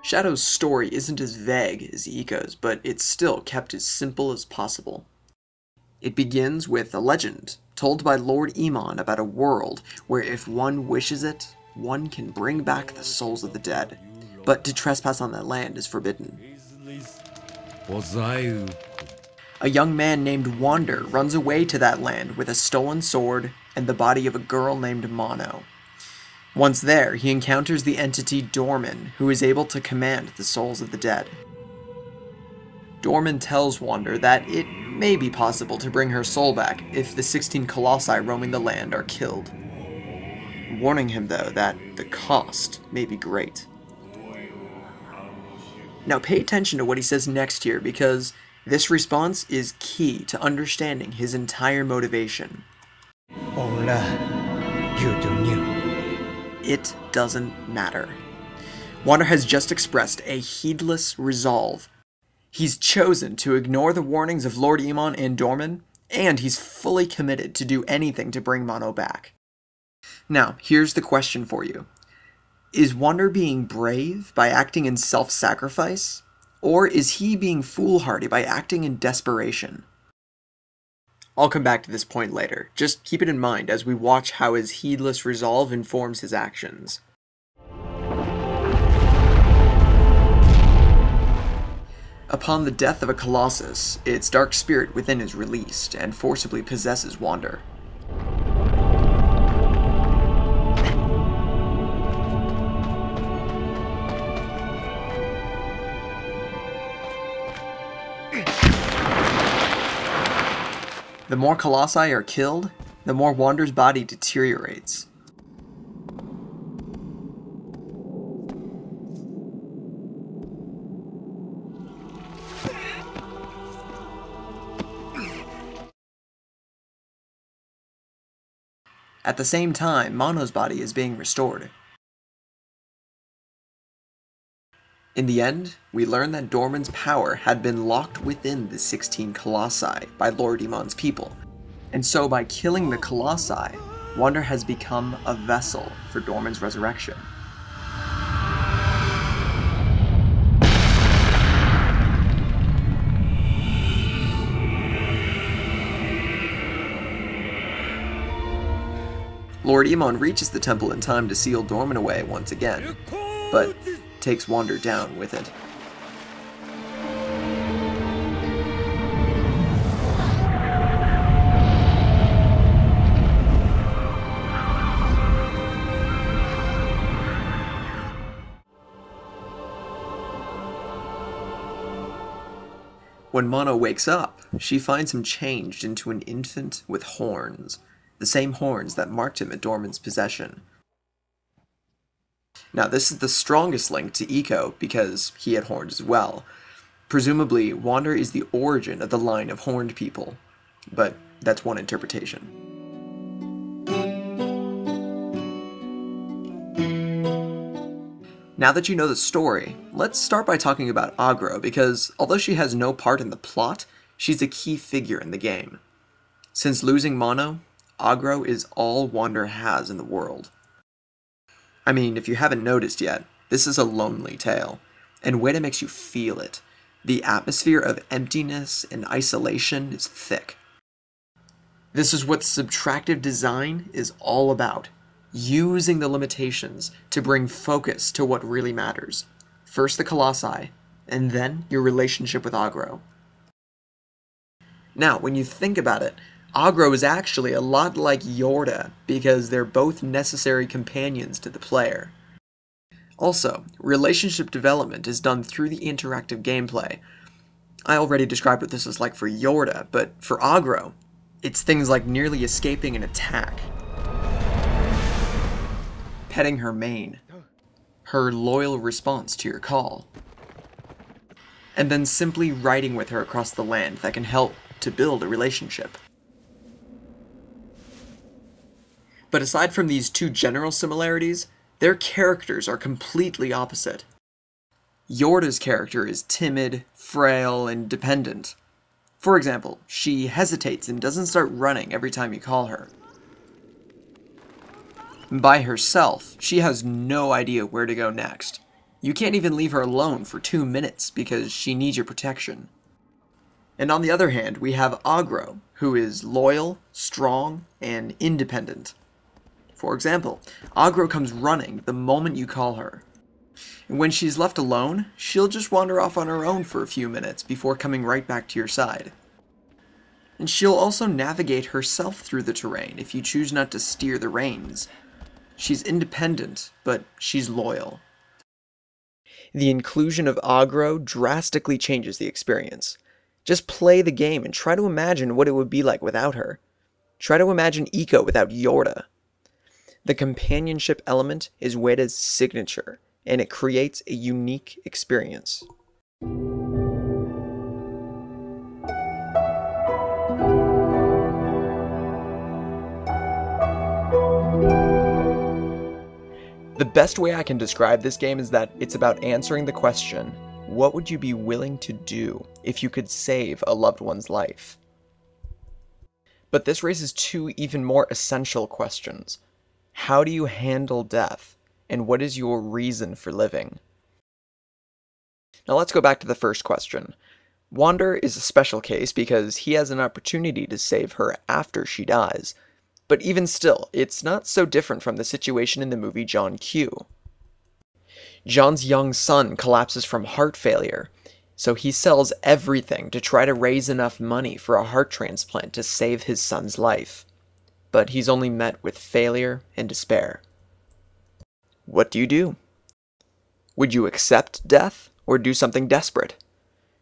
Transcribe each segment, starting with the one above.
Shadow's story isn't as vague as Ikko's, but it's still kept as simple as possible. It begins with a legend told by Lord Emon about a world where if one wishes it, one can bring back the souls of the dead, but to trespass on that land is forbidden. A young man named Wander runs away to that land with a stolen sword and the body of a girl named Mono. Once there, he encounters the entity Dorman, who is able to command the souls of the dead. Dorman tells Wander that it may be possible to bring her soul back if the 16 Colossi roaming the land are killed, warning him though that the cost may be great. Now pay attention to what he says next here, because this response is key to understanding his entire motivation. It doesn't matter. Wander has just expressed a heedless resolve. He's chosen to ignore the warnings of Lord Emon and Dorman, and he's fully committed to do anything to bring Mono back. Now, here's the question for you. Is Wander being brave by acting in self-sacrifice, or is he being foolhardy by acting in desperation? I'll come back to this point later. Just keep it in mind as we watch how his heedless resolve informs his actions. Upon the death of a Colossus, its dark spirit within is released and forcibly possesses Wander. The more Colossi are killed, the more Wander's body deteriorates. At the same time, Mono's body is being restored. In the end, we learn that Dorman's power had been locked within the 16 Colossi by Lord Emon's people, and so by killing the Colossi, Wander has become a vessel for Dorman's resurrection. Lord Emon reaches the temple in time to seal Dorman away once again, but takes Wander down with it. When Mono wakes up, she finds him changed into an infant with horns, the same horns that marked him at Dorman's possession. Now, this is the strongest link to Ikko because he had horns as well. Presumably, Wander is the origin of the line of horned people, but that's one interpretation. Now that you know the story, let's start by talking about Agro, because although she has no part in the plot, she's a key figure in the game. Since losing Mono, Agro is all Wander has in the world. I mean, if you haven't noticed yet, this is a lonely tale, and Weta makes you feel it. The atmosphere of emptiness and isolation is thick. This is what subtractive design is all about, using the limitations to bring focus to what really matters. First the Colossi, and then your relationship with Agro. Now, when you think about it, Agro is actually a lot like Yorda, because they're both necessary companions to the player. Also, relationship development is done through the interactive gameplay. I already described what this is like for Yorda, but for Agro, it's things like nearly escaping an attack, petting her mane, her loyal response to your call, and then simply riding with her across the land that can help to build a relationship. But aside from these two general similarities, their characters are completely opposite. Yorda's character is timid, frail, and dependent. For example, she hesitates and doesn't start running every time you call her. By herself, she has no idea where to go next. You can't even leave her alone for 2 minutes because she needs your protection. And on the other hand, we have Agro, who is loyal, strong, and independent. For example, Agro comes running the moment you call her. And when she's left alone, she'll just wander off on her own for a few minutes before coming right back to your side. And she'll also navigate herself through the terrain if you choose not to steer the reins. She's independent, but she's loyal. The inclusion of Agro drastically changes the experience. Just play the game and try to imagine what it would be like without her. Try to imagine Eco without Yorda. The companionship element is Ueda's signature, and it creates a unique experience. The best way I can describe this game is that it's about answering the question, what would you be willing to do if you could save a loved one's life? But this raises two even more essential questions. How do you handle death, and what is your reason for living? Now let's go back to the first question. Wander is a special case because he has an opportunity to save her after she dies. But even still, it's not so different from the situation in the movie John Q. John's young son collapses from heart failure, so he sells everything to try to raise enough money for a heart transplant to save his son's life. But he's only met with failure and despair. What do you do? Would you accept death or do something desperate?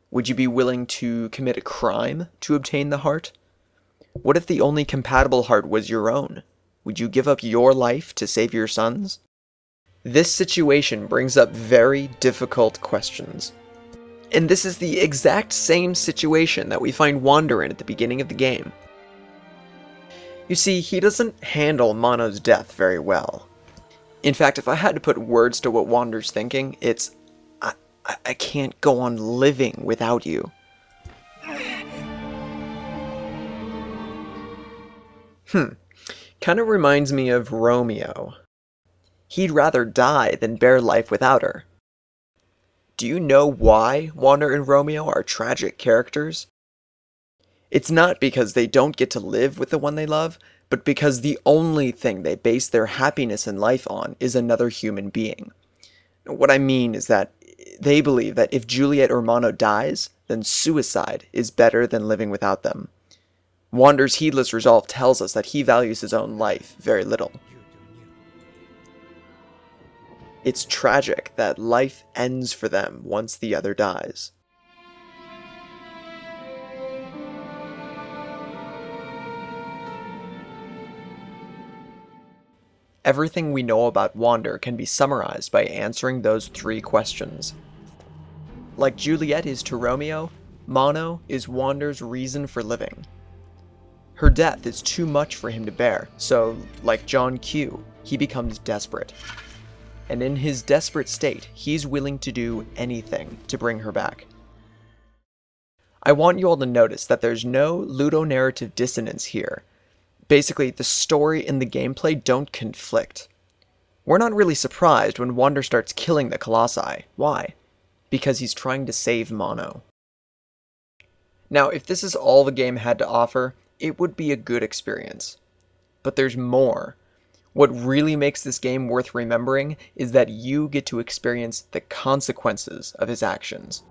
Would you be willing to commit a crime to obtain the heart? What if the only compatible heart was your own? Would you give up your life to save your son's? This situation brings up very difficult questions. And this is the exact same situation that we find Wander in at the beginning of the game. You see, he doesn't handle Mono's death very well. In fact, if I had to put words to what Wander's thinking, it's, I can't go on living without you. Kind of reminds me of Romeo. He'd rather die than bear life without her. Do you know why Wander and Romeo are tragic characters? It's not because they don't get to live with the one they love, but because the only thing they base their happiness in life on is another human being. What I mean is that they believe that if Juliet or Mono dies, then suicide is better than living without them. Wander's heedless resolve tells us that he values his own life very little. It's tragic that life ends for them once the other dies. Everything we know about Wander can be summarized by answering those three questions. Like Juliet is to Romeo, Mono is Wander's reason for living. Her death is too much for him to bear, so, like John Q, he becomes desperate. And in his desperate state, he's willing to do anything to bring her back. I want you all to notice that there's no ludonarrative dissonance here. Basically, the story and the gameplay don't conflict. We're not really surprised when Wander starts killing the Colossi. Why? Because he's trying to save Mono. Now, if this is all the game had to offer, it would be a good experience. But there's more. What really makes this game worth remembering is that you get to experience the consequences of his actions.